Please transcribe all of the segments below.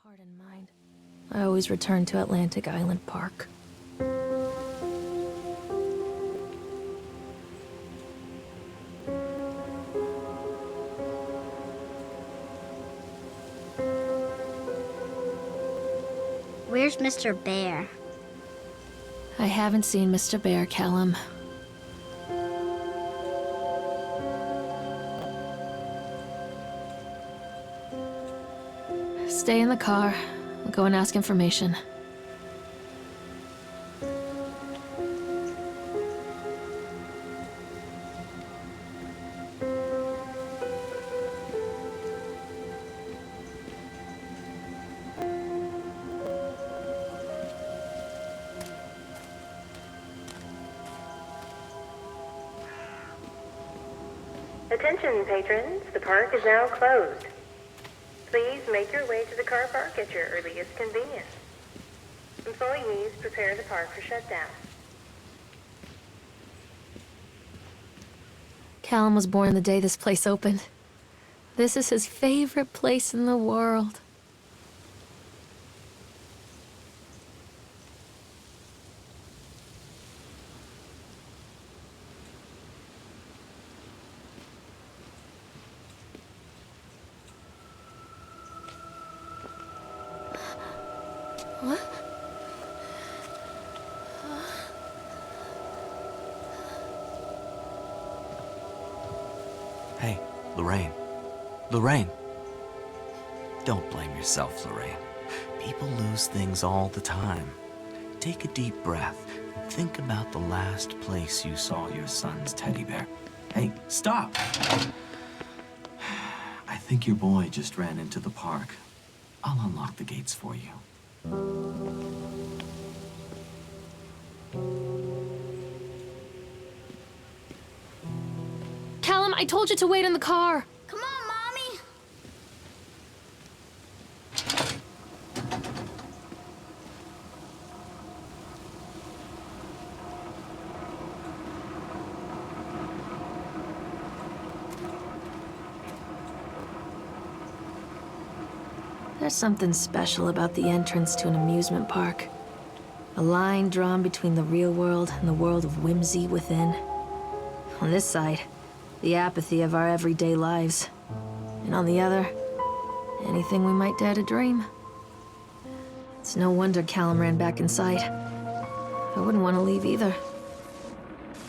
heart and mind, I always return to Atlantic Island Park. Where's Mr. Bear? I haven't seen Mr. Bear, Callum. Stay in the car. I'll go and ask information. Attention, patrons. The park is now closed. Please make your way to the car park at your earliest convenience. Employees prepare the park for shutdown. Callum was born the day this place opened. This is his favorite place in the world. What? Hey, Lorraine. Lorraine. Don't blame yourself, Lorraine. People lose things all the time. Take a deep breath and think about the last place you saw your son's teddy bear. Hey, stop! I think your boy just ran into the park. I'll unlock the gates for you. Callum, I told you to wait in the car. Come on, Mommy! There's something special about the entrance to an amusement park. A line drawn between the real world and the world of whimsy within. On this side, the apathy of our everyday lives. And on the other, anything we might dare to dream. It's no wonder Callum ran back inside. I wouldn't want to leave either.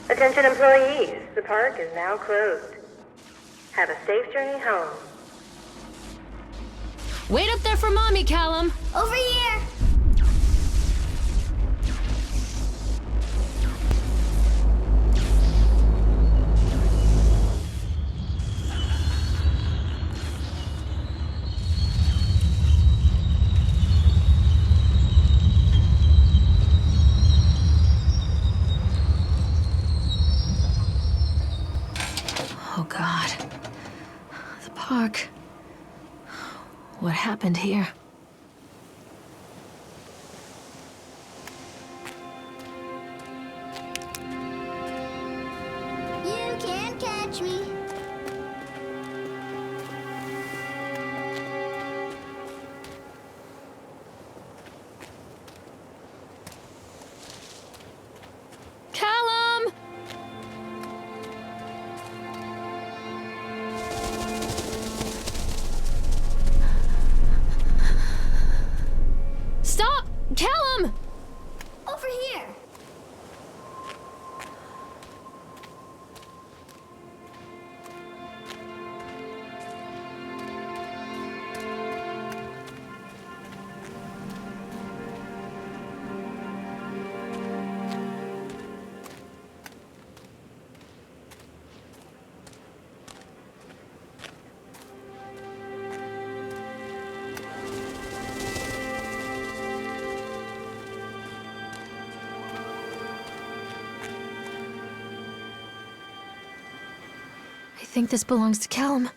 Attention, employees. The park is now closed. Have a safe journey home. Wait up there for Mommy, Callum! Over here! Oh, God. The park. What happened here? You can't catch me. Callum! Stop! Callum! Over here. I think this belongs to Callum.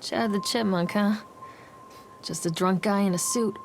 Chad the Chipmunk, huh? Just a drunk guy in a suit.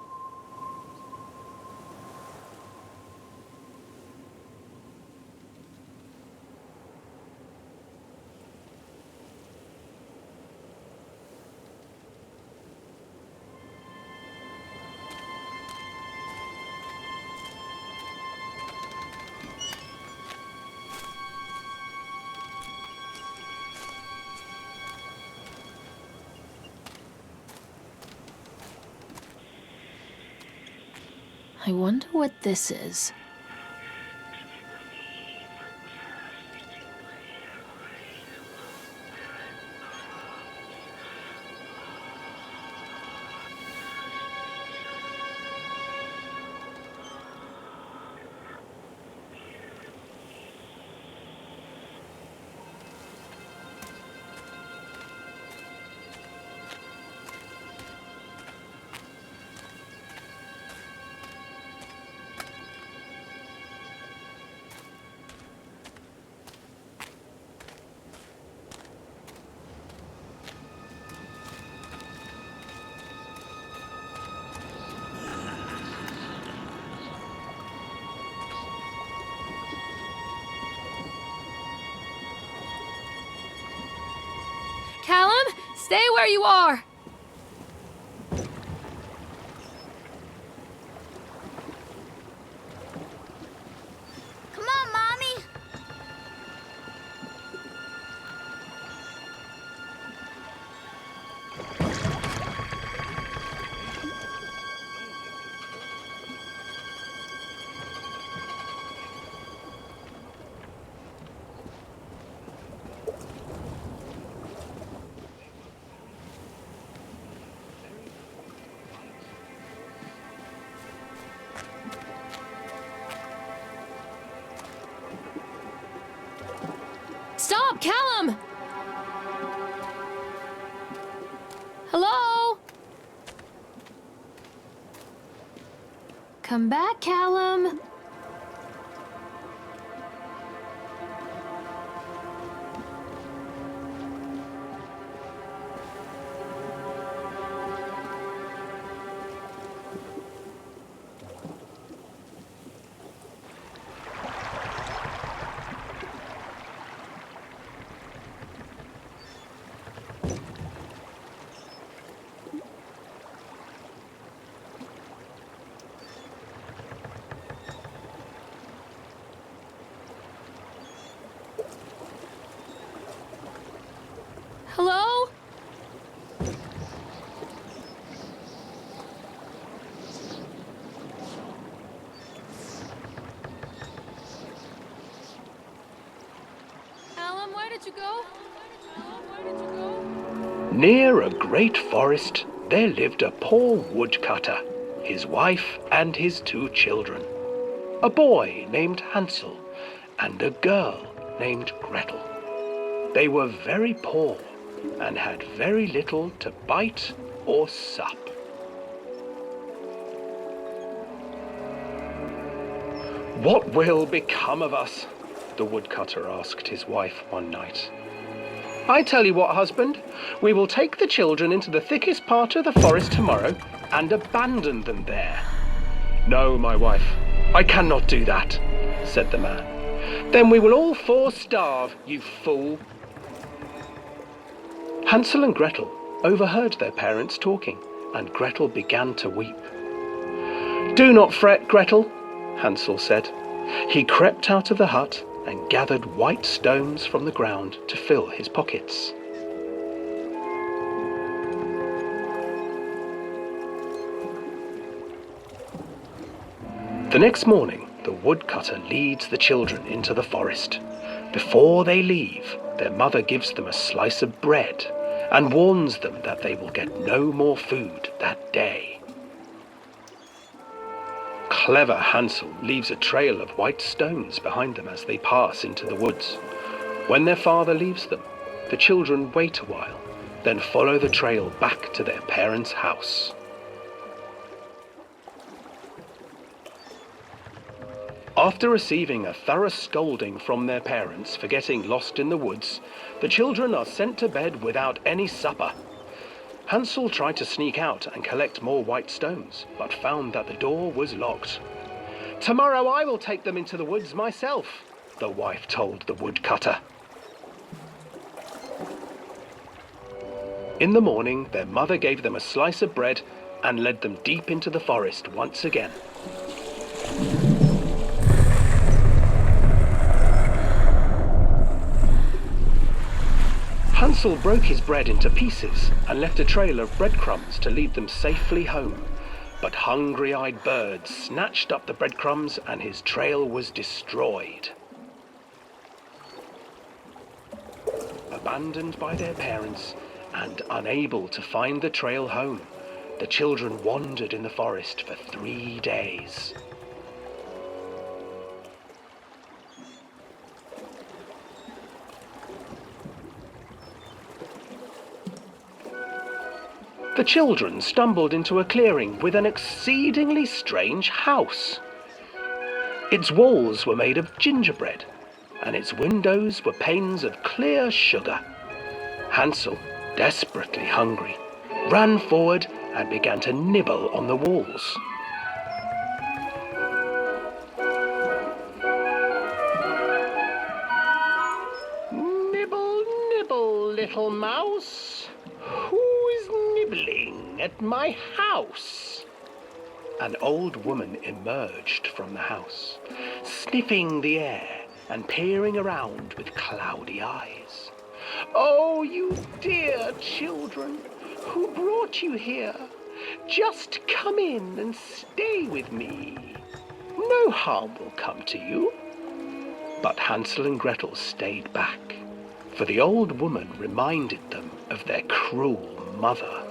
I wonder what this is. Callum, stay where you are! Come on, Mommy. Stop, Callum! Hello? Come back, Callum. Hello? Callum, where did you go? Callum, where did you go? Near a great forest, there lived a poor woodcutter, his wife and his 2 children. A boy named Hansel and a girl named Gretel. They were very poor and had very little to bite or sup. "What will become of us?" the woodcutter asked his wife one night. "I tell you what, husband, we will take the children into the thickest part of the forest tomorrow and abandon them there." "No, my wife, I cannot do that," said the man. "Then we will all 4 starve, you fool." Hansel and Gretel overheard their parents talking, and Gretel began to weep. "Do not fret, Gretel," Hansel said. He crept out of the hut and gathered white stones from the ground to fill his pockets. The next morning, the woodcutter leads the children into the forest. Before they leave, their mother gives them a slice of bread and warns them that they will get no more food that day. Clever Hansel leaves a trail of white stones behind them as they pass into the woods. When their father leaves them, the children wait a while, then follow the trail back to their parents' house. After receiving a thorough scolding from their parents for getting lost in the woods, the children are sent to bed without any supper. Hansel tried to sneak out and collect more white stones, but found that the door was locked. "Tomorrow I will take them into the woods myself," the wife told the woodcutter. In the morning, their mother gave them a slice of bread and led them deep into the forest once again. Hansel broke his bread into pieces and left a trail of breadcrumbs to lead them safely home. but hungry-eyed birds snatched up the breadcrumbs and his trail was destroyed. Abandoned by their parents and unable to find the trail home, the children wandered in the forest for 3 days. The children stumbled into a clearing with an exceedingly strange house. Its walls were made of gingerbread, and its windows were panes of clear sugar. Hansel, desperately hungry, ran forward and began to nibble on the walls. Nibble, nibble, little mouse. Who is nibbling at my house? An old woman emerged from the house, sniffing the air and peering around with cloudy eyes. Oh, you dear children, who brought you here? Just come in and stay with me. No harm will come to you. But Hansel and Gretel stayed back, for the old woman reminded them of their cruel mother.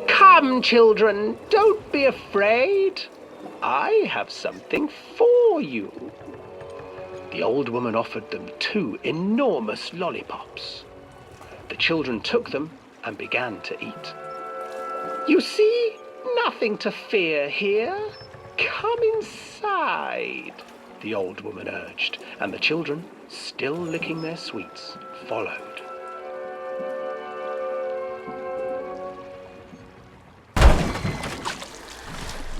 Come, children, don't be afraid. I have something for you. The old woman offered them 2 enormous lollipops. The children took them and began to eat. You see, nothing to fear here. Come inside, the old woman urged, and the children, still licking their sweets, followed.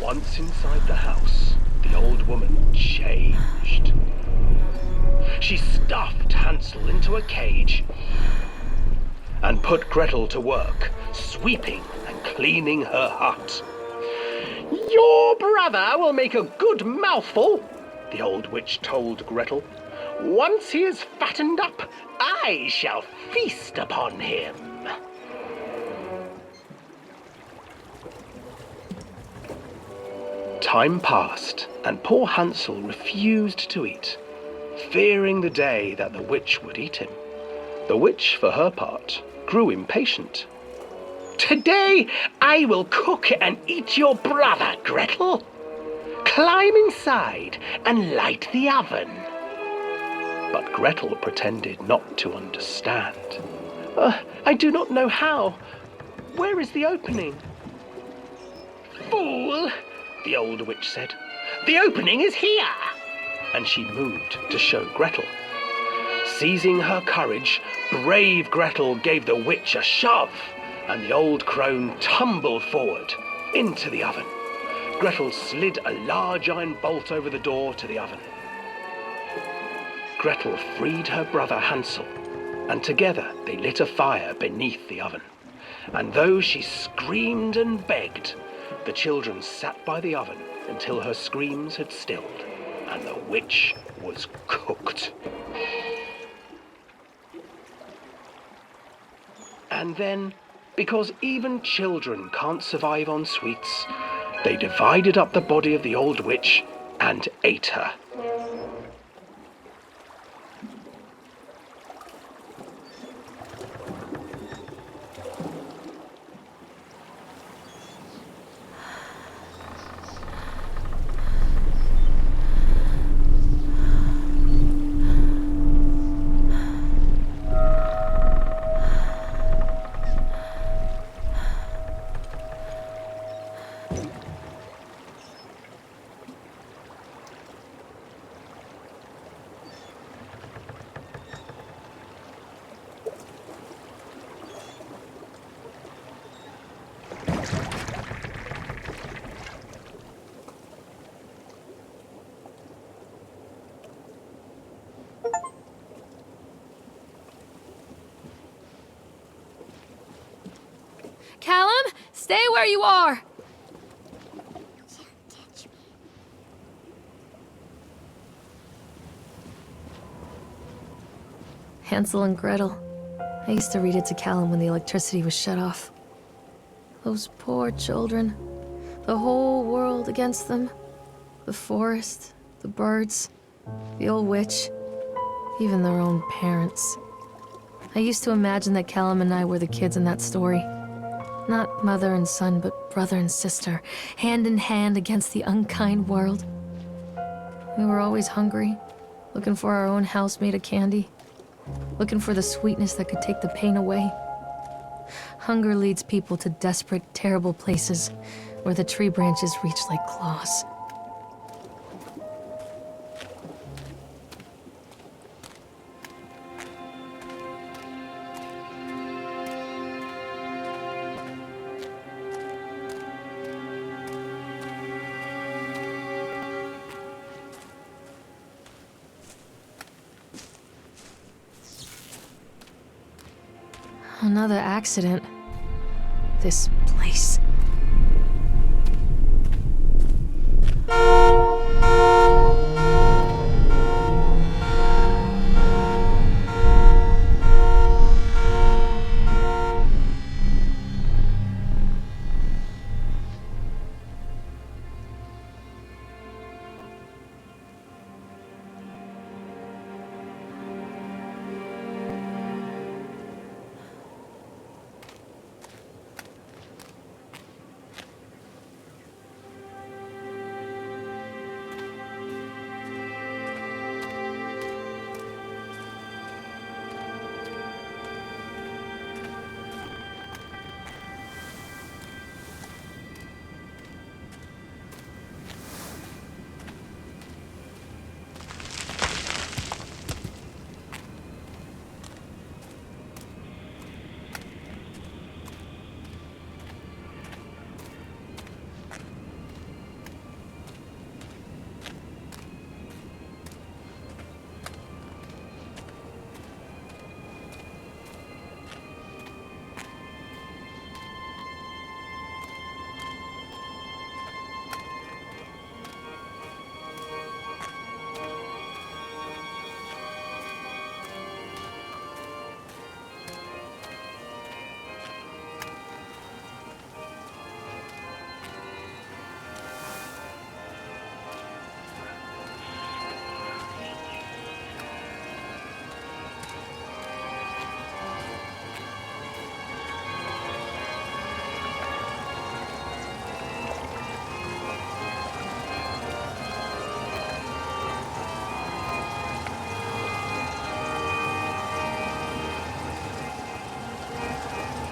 Once inside the house, the old woman changed. She stuffed Hansel into a cage and put Gretel to work, sweeping and cleaning her hut. Your brother will make a good mouthful, the old witch told Gretel. Once he is fattened up, I shall feast upon him. Time passed, and poor Hansel refused to eat, fearing the day that the witch would eat him. The witch, for her part, grew impatient. Today I will cook and eat your brother, Gretel. Climb inside and light the oven. But Gretel pretended not to understand. I do not know how. Where is the opening? Fool, the old witch said. The opening is here. And she moved to show Gretel. Seizing her courage, brave Gretel gave the witch a shove, and the old crone tumbled forward into the oven. Gretel slid a large iron bolt over the door to the oven. Gretel freed her brother Hansel, and together they lit a fire beneath the oven. And though she screamed and begged, the children sat by the oven until her screams had stilled, and the witch was cooked. And then, because even children can't survive on sweets, they divided up the body of the old witch and ate her. Callum, stay where you are! Hansel and Gretel. I used to read it to Callum when the electricity was shut off. Those poor children. The whole world against them. The forest, the birds, the old witch, even their own parents. I used to imagine that Callum and I were the kids in that story. Not mother and son, but brother and sister, hand in hand against the unkind world. We were always hungry, looking for our own house made of candy, looking for the sweetness that could take the pain away. Hunger leads people to desperate, terrible places where the tree branches reach like claws. Another accident. This place.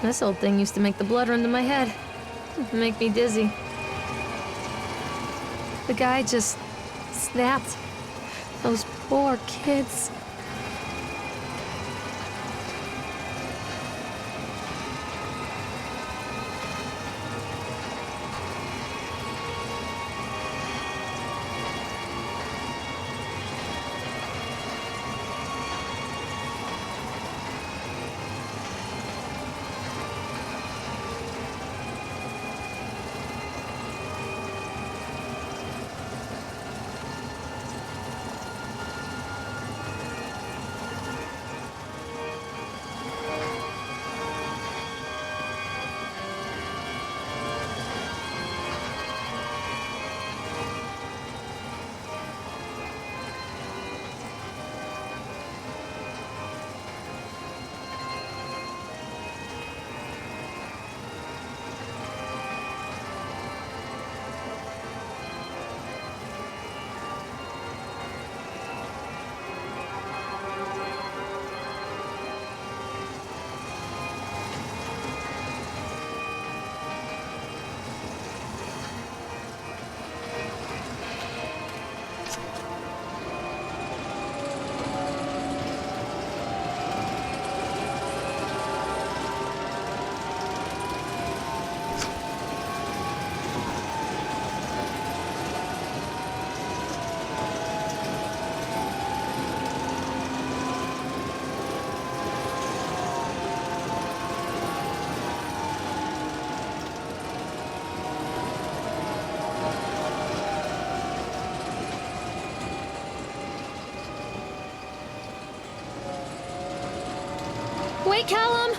This old thing used to make the blood run to my head. Make me dizzy. The guy just snapped. Those poor kids. Wait, Callum!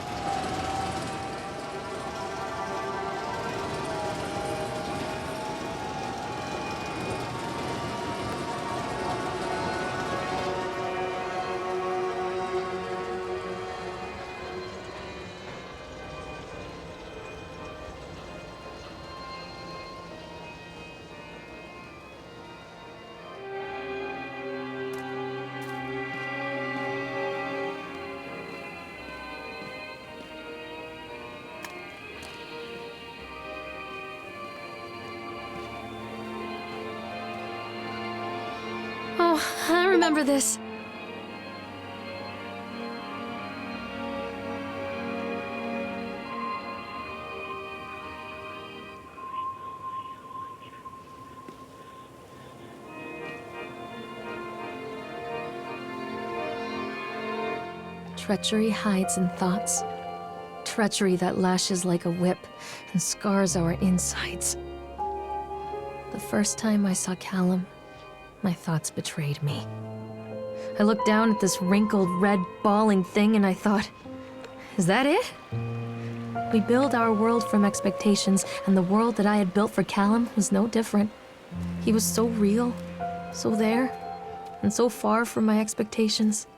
Oh, I remember this. Treachery hides in thoughts. Treachery that lashes like a whip and scars our insides. The first time I saw Callum, my thoughts betrayed me. I looked down at this wrinkled, red, bawling thing and I thought, is that it? We build our world from expectations, and the world that I had built for Callum was no different. He was so real, so there, and so far from my expectations.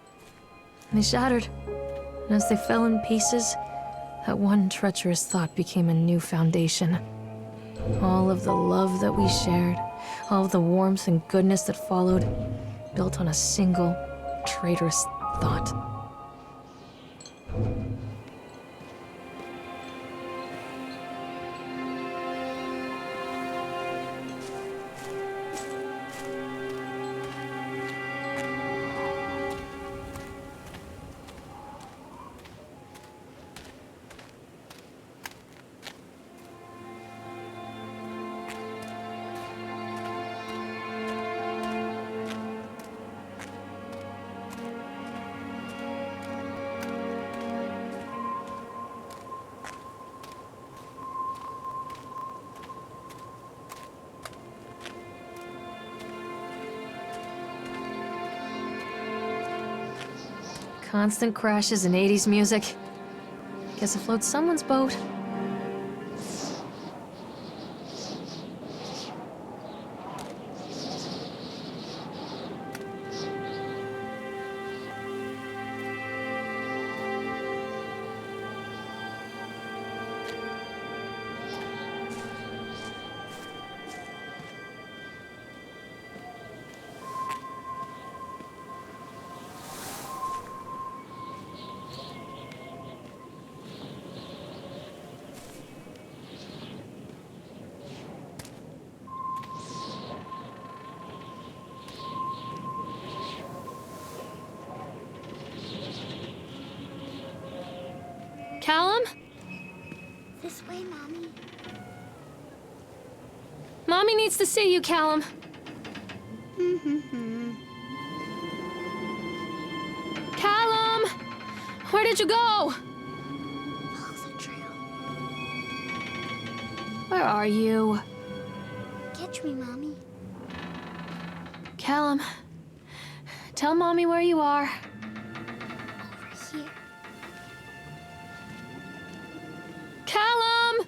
They shattered, and as they fell in pieces, that one treacherous thought became a new foundation. All of the love that we shared, all of the warmth and goodness that followed, built on a single, traitorous thought. Constant crashes and 80s music. Guess it floats someone's boat. Callum? This way, Mommy. Mommy needs to see you, Callum. Callum! Where did you go? Follow the trail. Where are you? Catch me, Mommy. Callum, tell Mommy where you are. Over here. Callum!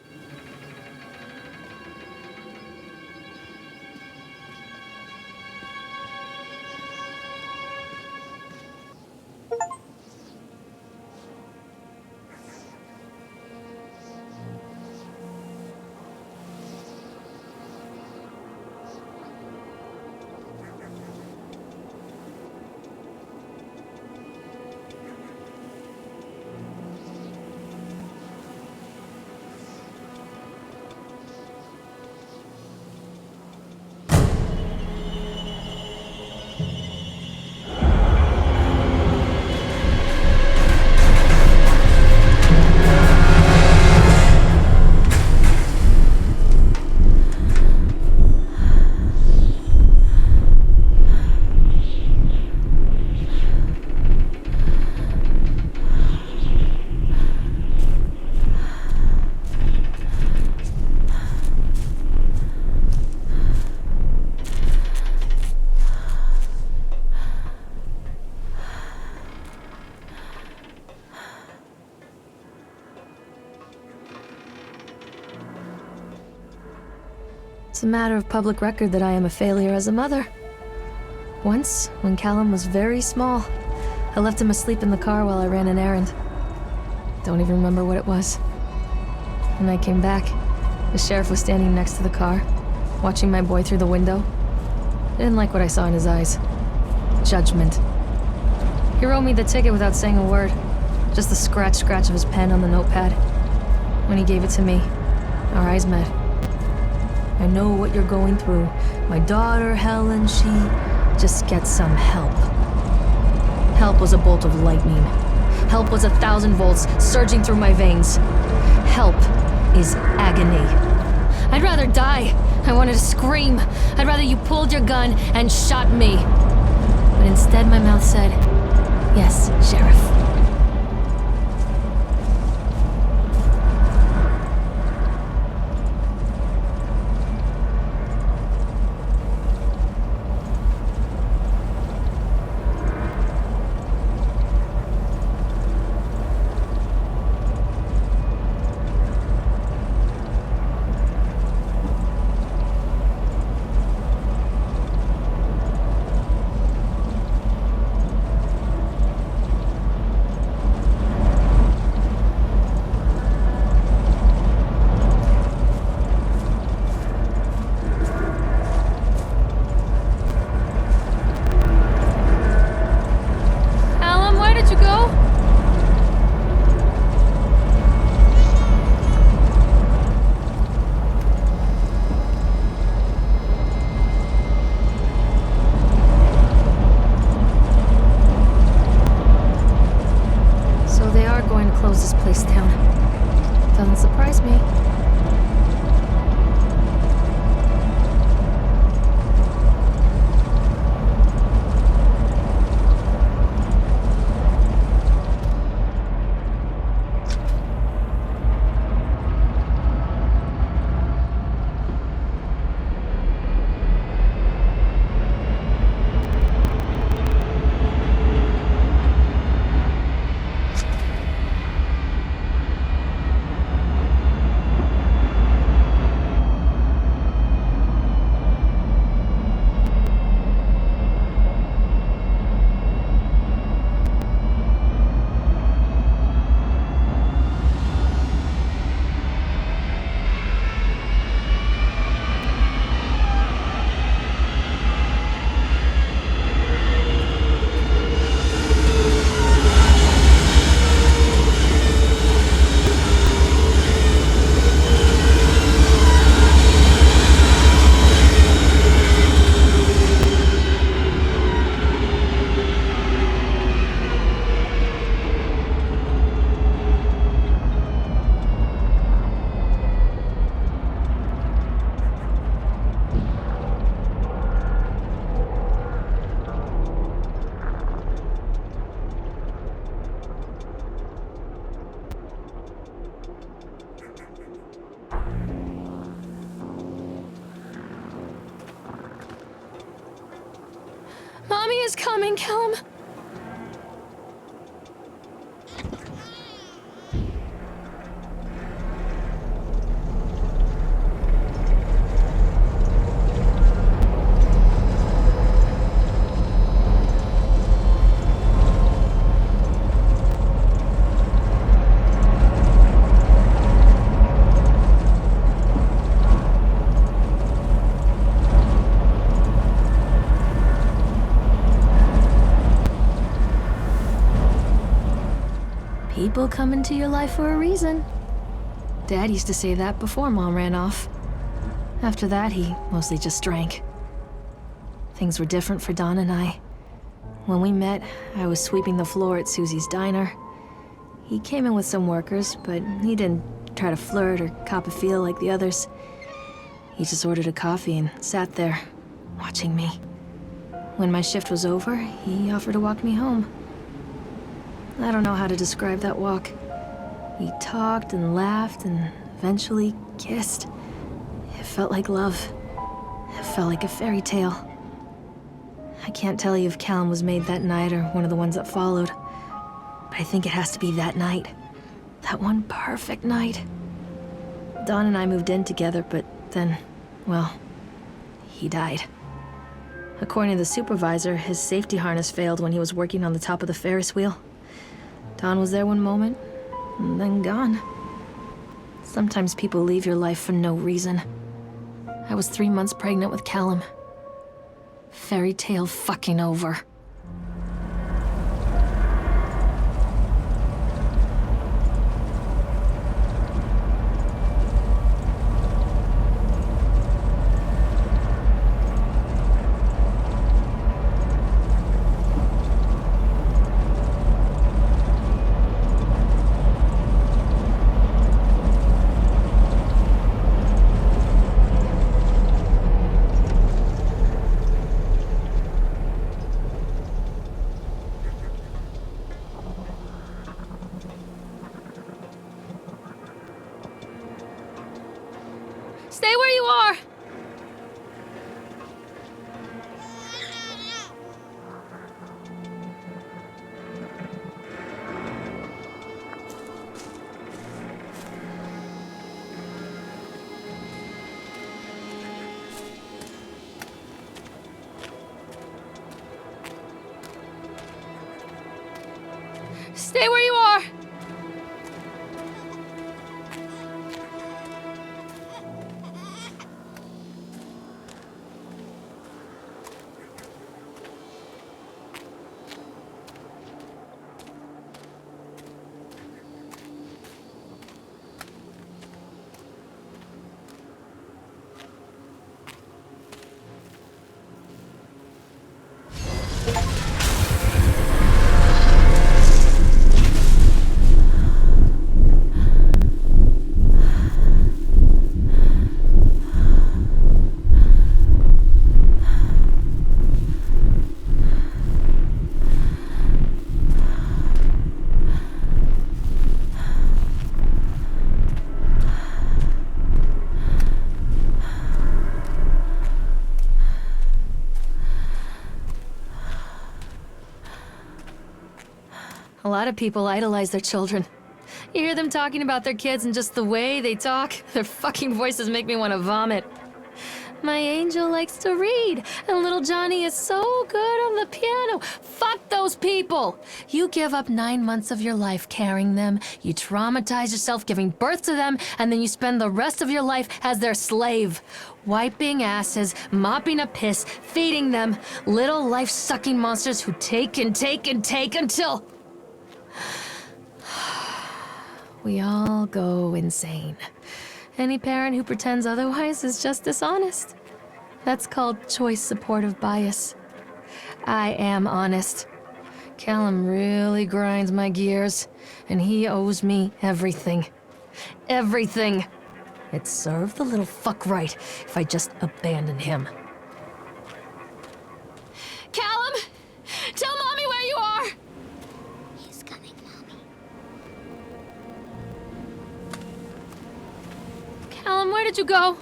It's a matter of public record that I am a failure as a mother. Once, when Callum was very small, I left him asleep in the car while I ran an errand. Don't even remember what it was. When I came back, the sheriff was standing next to the car, watching my boy through the window. I didn't like what I saw in his eyes. Judgment. He wrote me the ticket without saying a word, just the scratch of his pen on the notepad. When he gave it to me, our eyes met. I know what you're going through. My daughter, Helen, she... just get some help. Help was a bolt of lightning. Help was 1,000 volts surging through my veins. Help is agony. I'd rather die. I wanted to scream. I'd rather you pulled your gun and shot me. But instead my mouth said, "Yes, Sheriff." Close this place down. Doesn't surprise me. Mommy is coming, Callum. People come into your life for a reason. Dad used to say that before Mom ran off. After that, he mostly just drank. Things were different for Don and I. When we met, I was sweeping the floor at Susie's diner. He came in with some workers, but he didn't try to flirt or cop a feel like the others. He just ordered a coffee and sat there, watching me. When my shift was over, he offered to walk me home. I don't know how to describe that walk. We talked and laughed and eventually kissed. It felt like love. It felt like a fairy tale. I can't tell you if Callum was made that night or one of the ones that followed, but I think it has to be that night. That one perfect night. Dawn and I moved in together, but then, well, he died. According to the supervisor, his safety harness failed when he was working on the top of the Ferris wheel. Dawn was there one moment, and then gone. Sometimes people leave your life for no reason. I was 3 months pregnant with Callum. Fairy tale fucking over. Stay where you are! A lot of people idolize their children. You hear them talking about their kids and just the way they talk, their fucking voices make me want to vomit. My angel likes to read, and little Johnny is so good on the piano. Fuck those people! You give up 9 months of your life carrying them, you traumatize yourself giving birth to them, and then you spend the rest of your life as their slave. Wiping asses, mopping up piss, feeding them. Little life-sucking monsters who take and take and take until... we all go insane. Any parent who pretends otherwise is just dishonest. That's called choice supportive bias. I am honest. Callum really grinds my gears, and he owes me everything. Everything. It'd serve the little fuck right if I just abandoned him. Callum! Tell Mommy where you are! He's coming, Mommy. Callum, where did you go?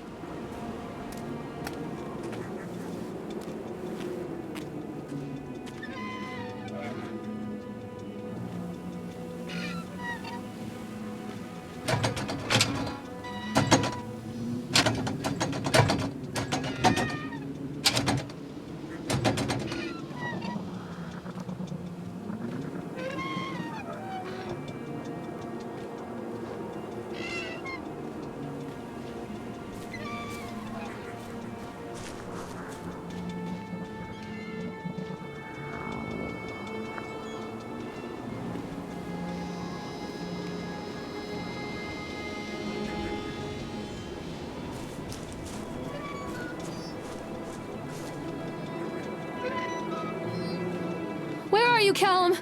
Where are you, Callum?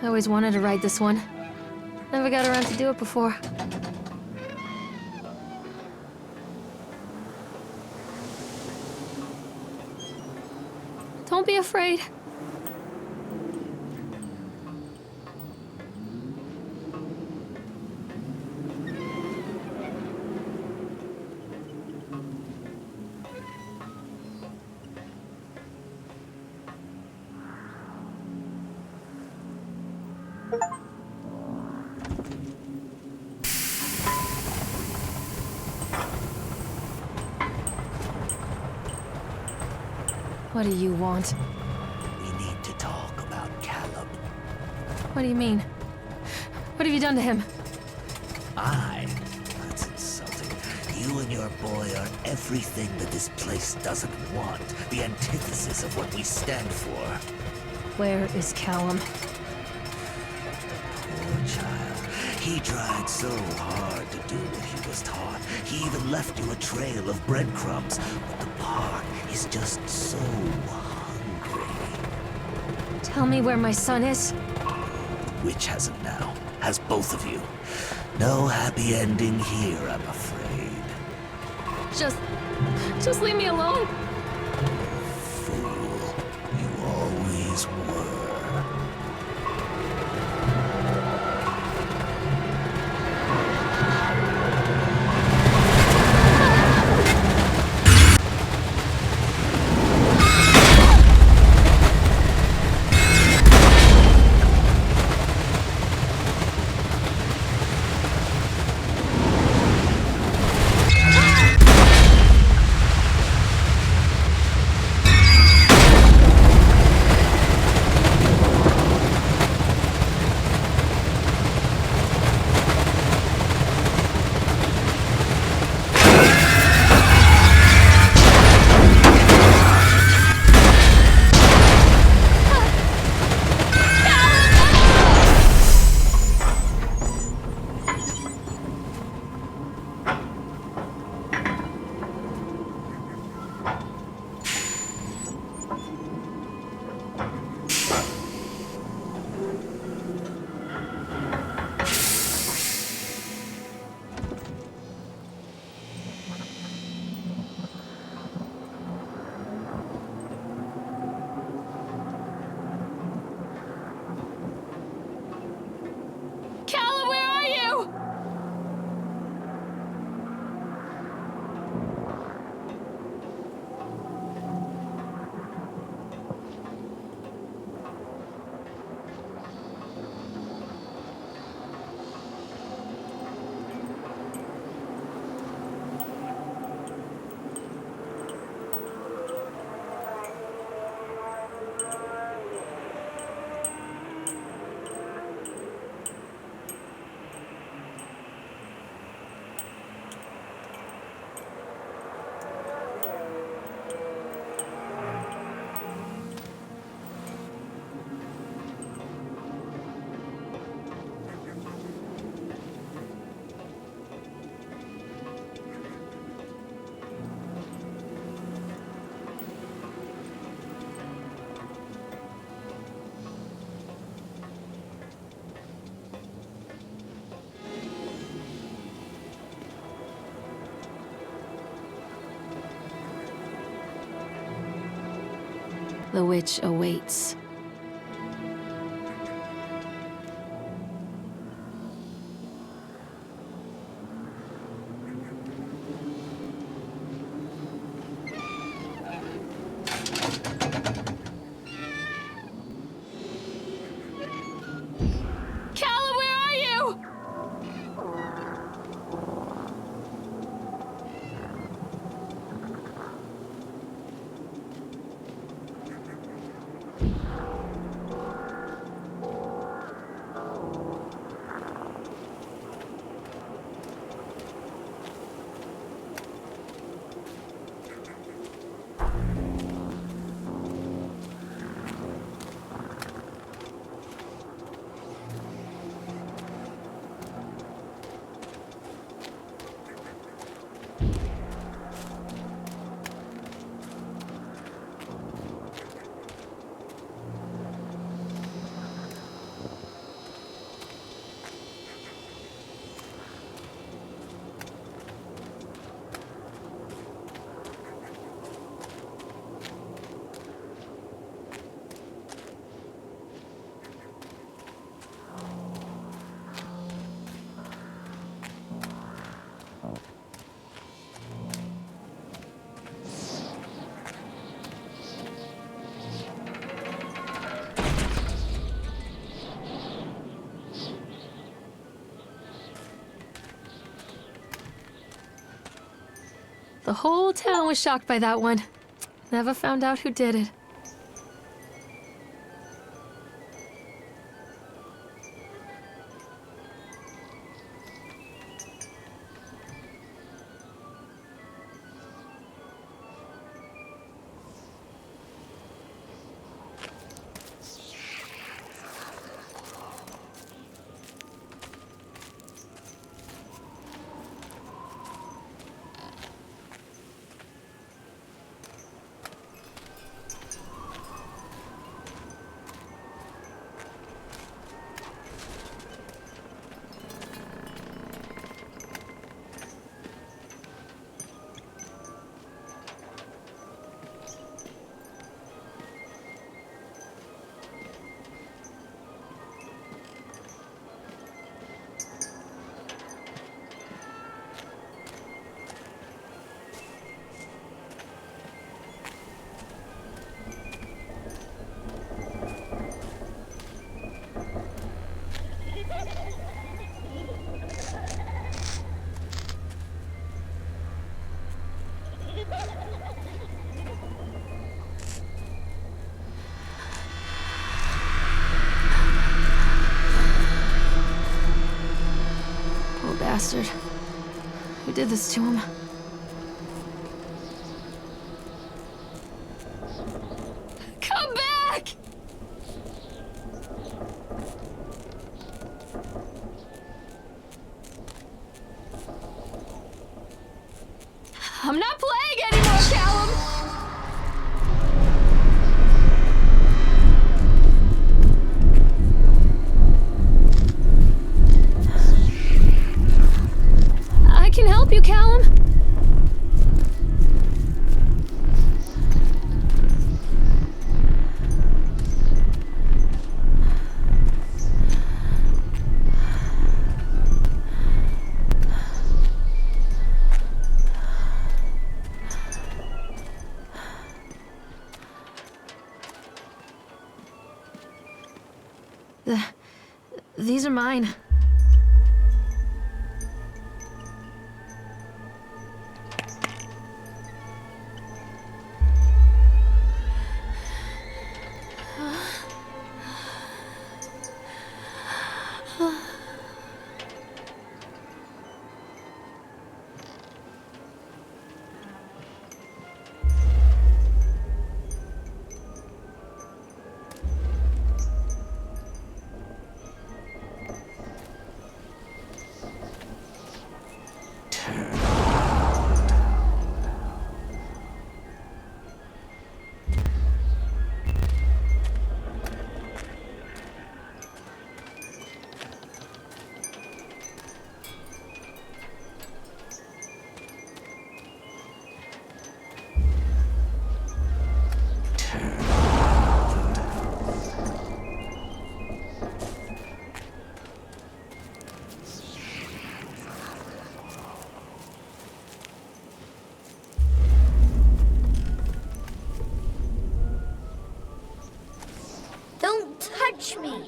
I always wanted to ride this one. Never got around to do it before. Don't be afraid. What do you want? We need to talk about Caleb. What do you mean? What have you done to him? That's insulting. You and your boy are everything that this place doesn't want. The antithesis of what we stand for. Where is Callum? Poor child. He tried so hard to do what he was taught. He even left you a trail of breadcrumbs. But the park is just so hungry. Tell me where my son is. Witch has him now. Has both of you. No happy ending here, I'm afraid. Just leave me alone. Fool. You always were. The witch awaits. Callum, where are you? The whole town was shocked by that one. Never found out who did it. Poor bastard. Who did this to him? Come back! I'm not playing anymore, Callum! I can help you, Callum. These are mine. touch me.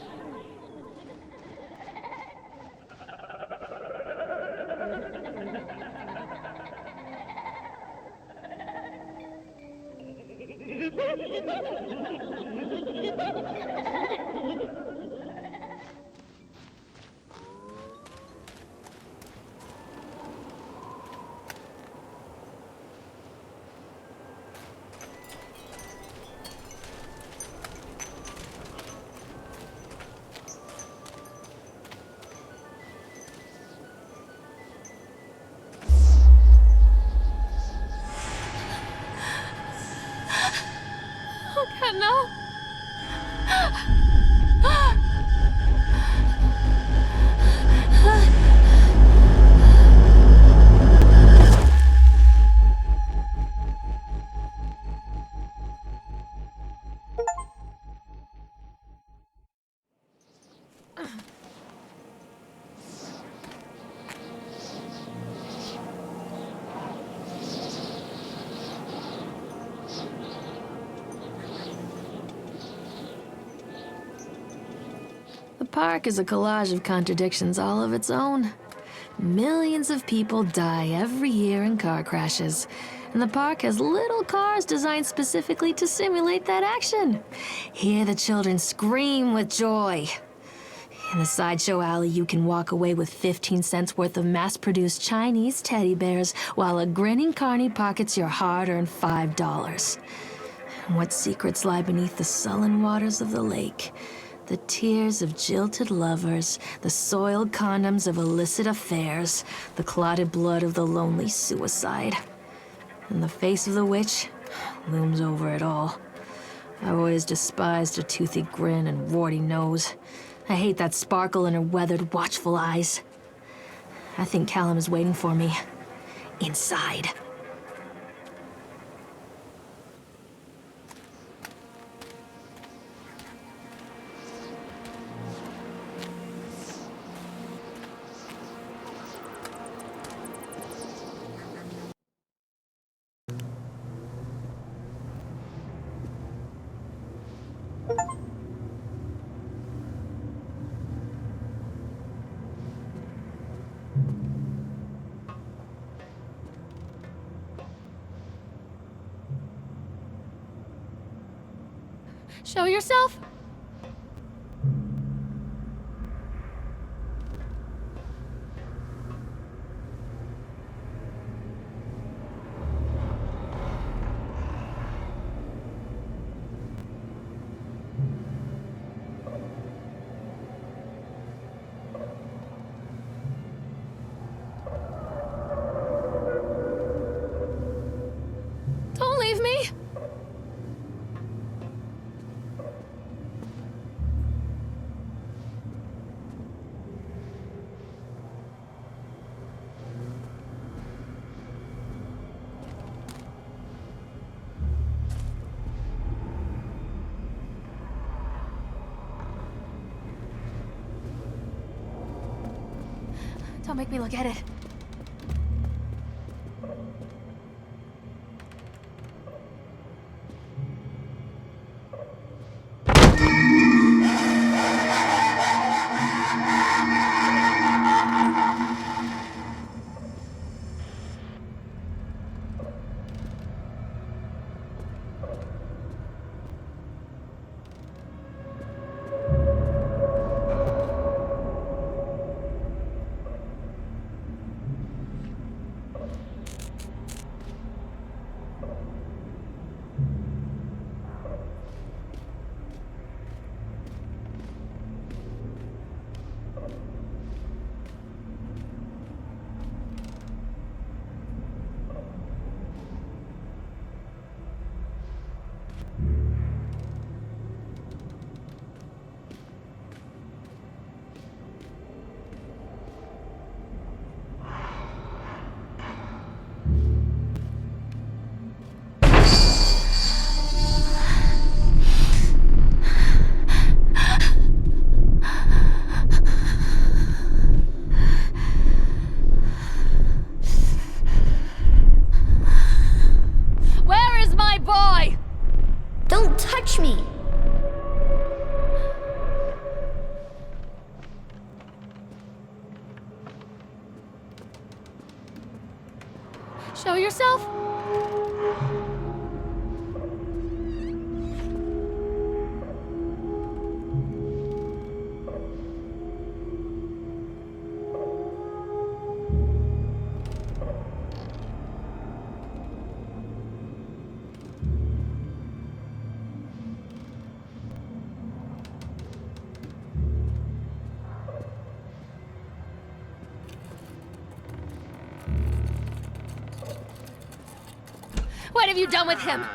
Oh God, no! The park is a collage of contradictions all of its own. Millions of people die every year in car crashes, and the park has little cars designed specifically to simulate that action. Hear the children scream with joy. In the sideshow alley, you can walk away with 15 cents worth of mass-produced Chinese teddy bears while a grinning carny pockets your hard-earned $5. And what secrets lie beneath the sullen waters of the lake? The tears of jilted lovers, the soiled condoms of illicit affairs, the clotted blood of the lonely suicide. And the face of the witch looms over it all. I've always despised her toothy grin and warty nose. I hate that sparkle in her weathered, watchful eyes. I think Callum is waiting for me. Inside. Show yourself? Don't leave me! Don't make me look at it. yourself? What have you done with him?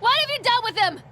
What have you done with him?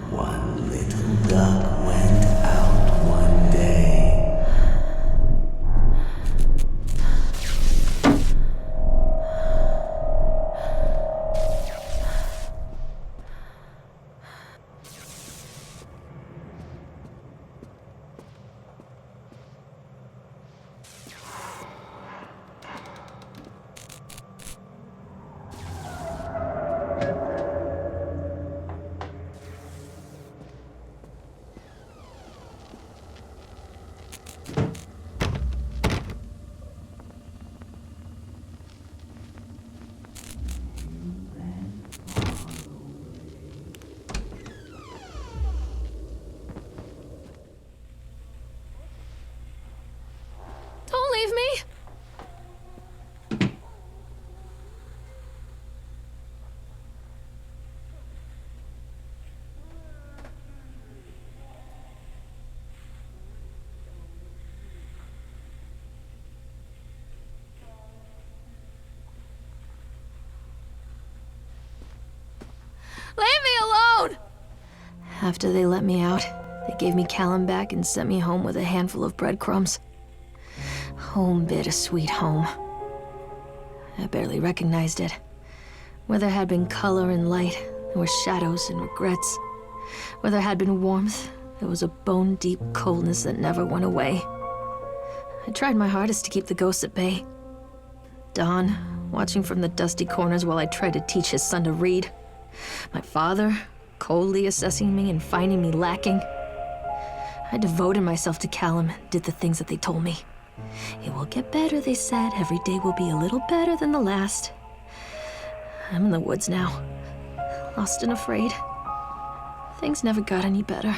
One little duck went out one day. Don't leave me! Leave me alone! After they let me out, they gave me Callum back and sent me home with a handful of breadcrumbs. Home, bittersweet home. I barely recognized it. Where there had been color and light, there were shadows and regrets. Where there had been warmth, there was a bone-deep coldness that never went away. I tried my hardest to keep the ghosts at bay. Don, watching from the dusty corners while I tried to teach his son to read. My father, coldly assessing me and finding me lacking. I devoted myself to Callum and did the things that they told me. It will get better, they said. Every day will be a little better than the last. I'm in the woods now, lost and afraid. Things never got any better.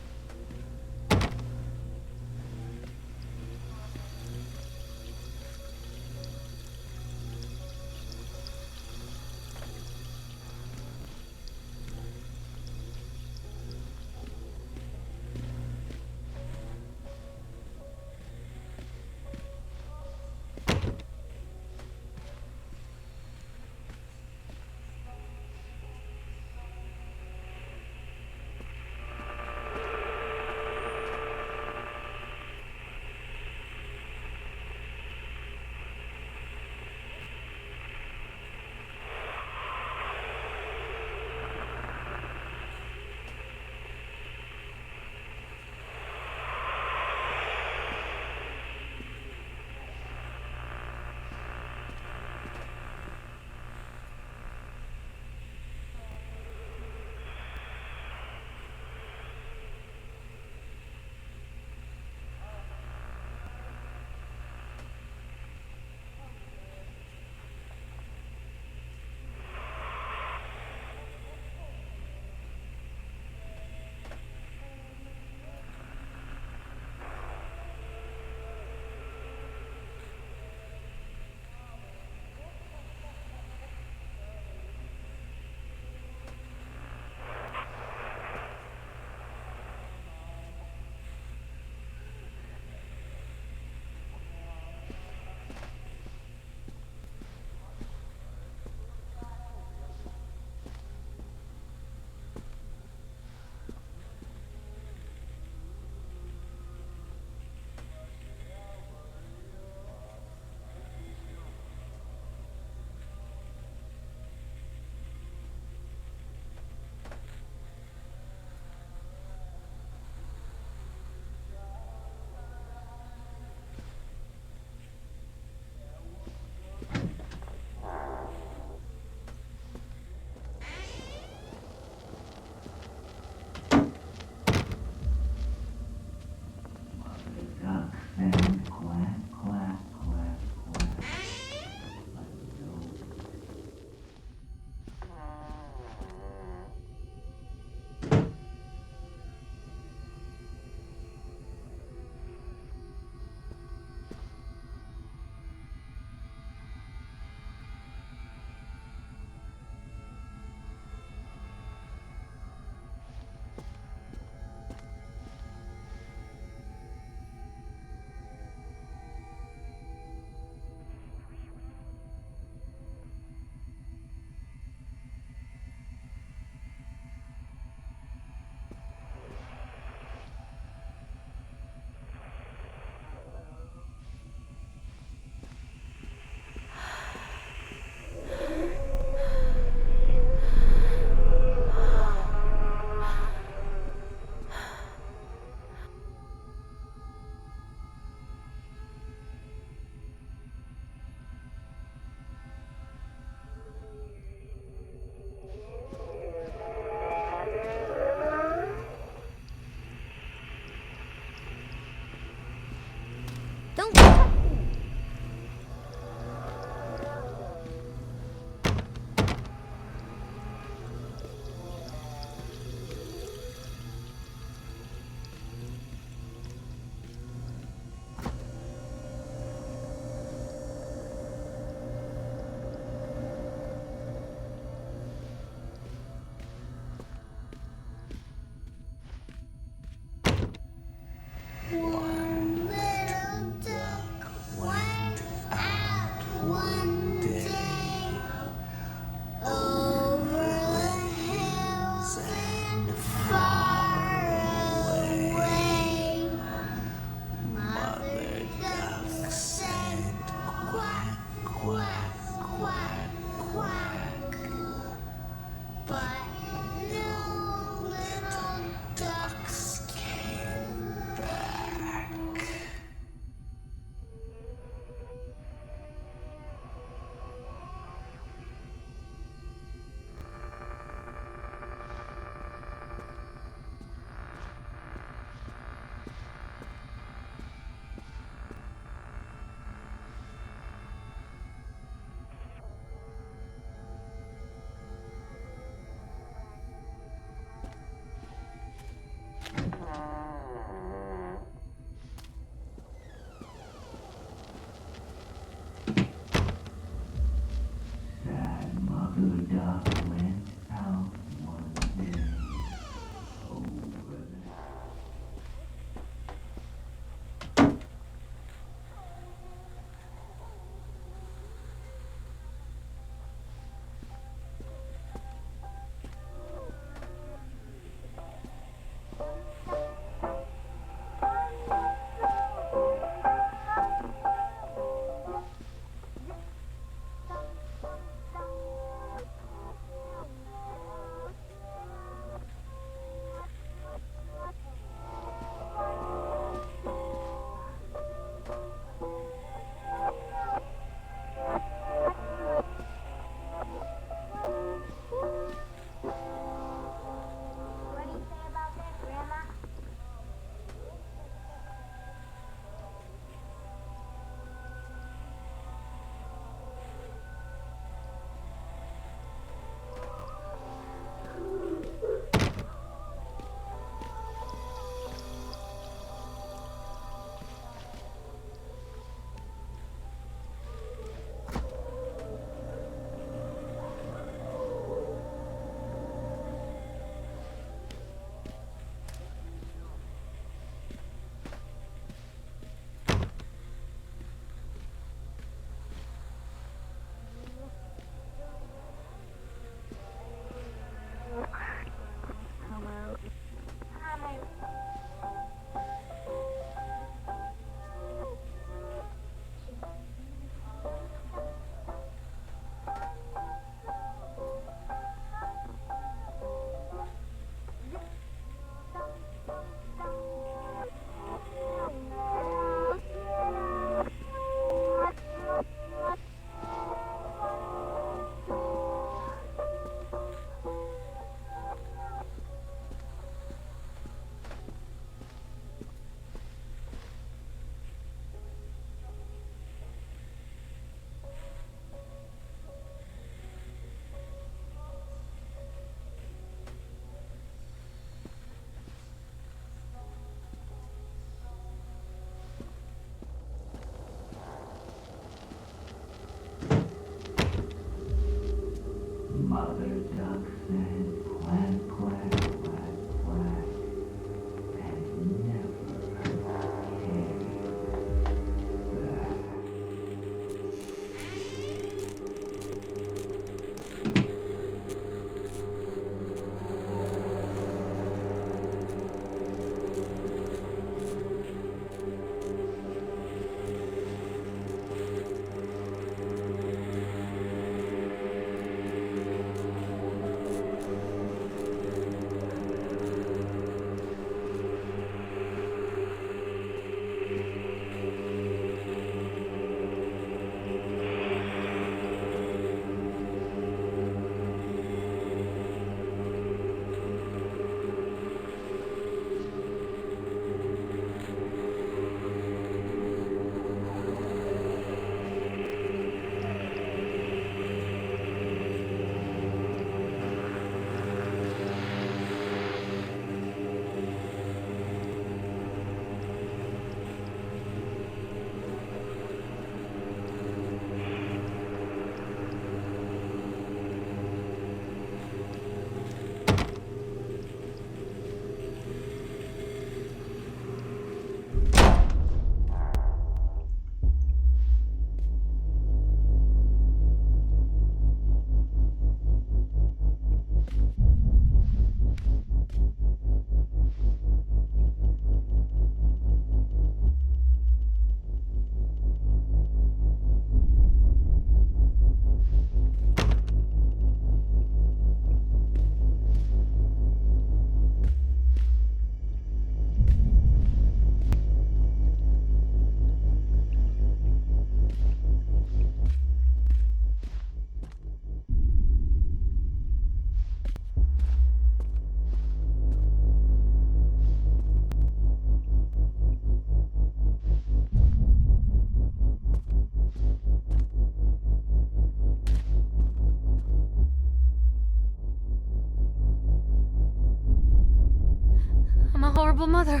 horrible mother.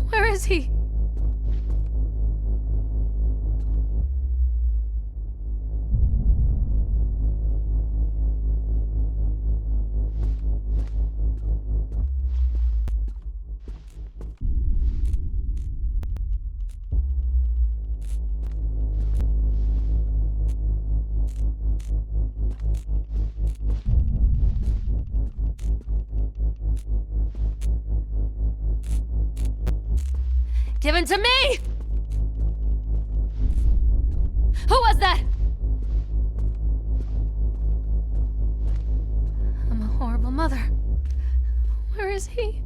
Where is he? Given to me! Who was that? I'm a horrible mother. Where is he?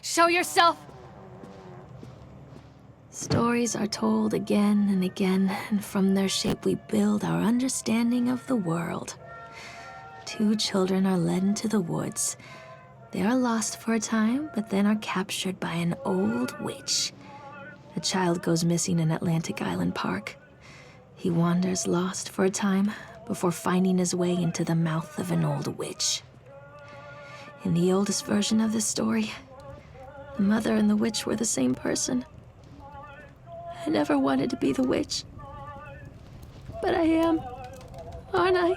Show yourself! Stories are told again and again, and from their shape we build our understanding of the world. Two children are led into the woods. They are lost for a time, but then are captured by an old witch. A child goes missing in Atlantic Island Park. He wanders lost for a time before finding his way into the mouth of an old witch. In the oldest version of this story, the mother and the witch were the same person. I never wanted to be the witch, but I am, aren't I?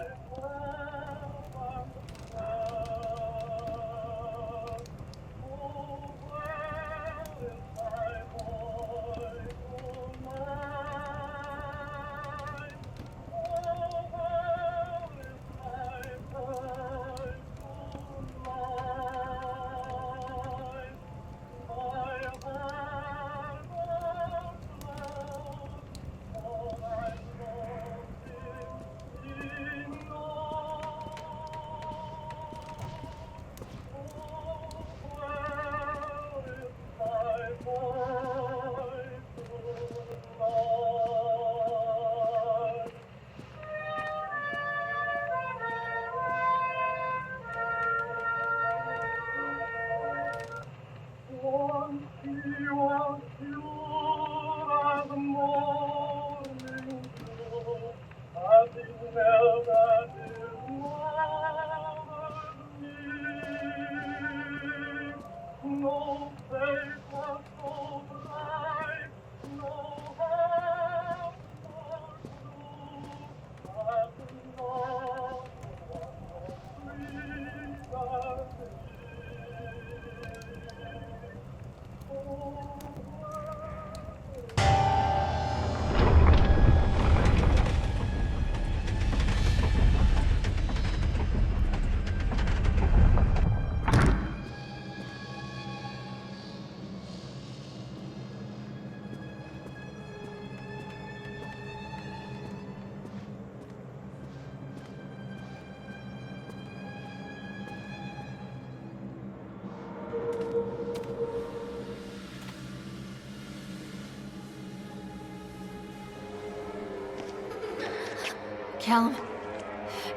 Callum?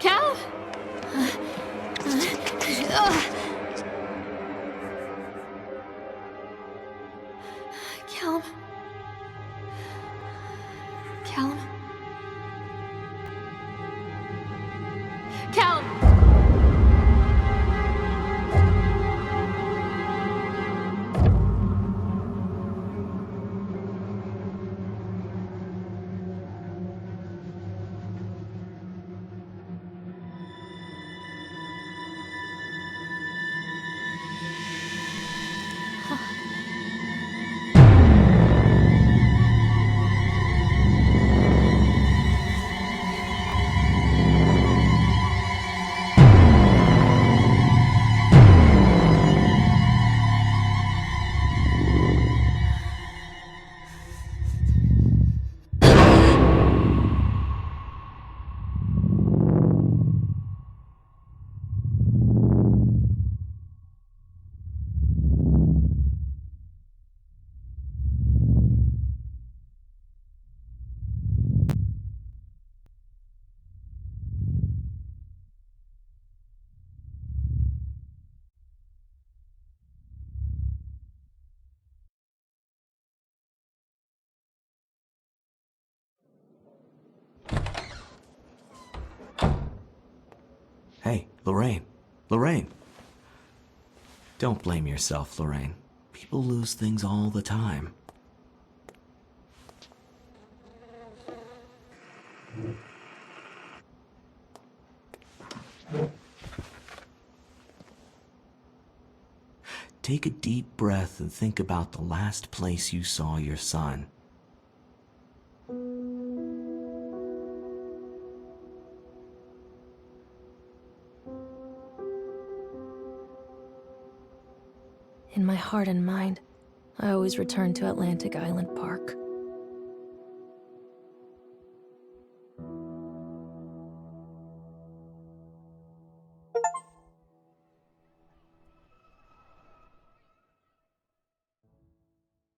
Callum? Callum? Callum? Callum! Hey, Lorraine. Lorraine. Don't blame yourself, Lorraine. People lose things all the time. Take a deep breath and think about the last place you saw your son. In my heart and mind, I always return to Atlantic Island Park.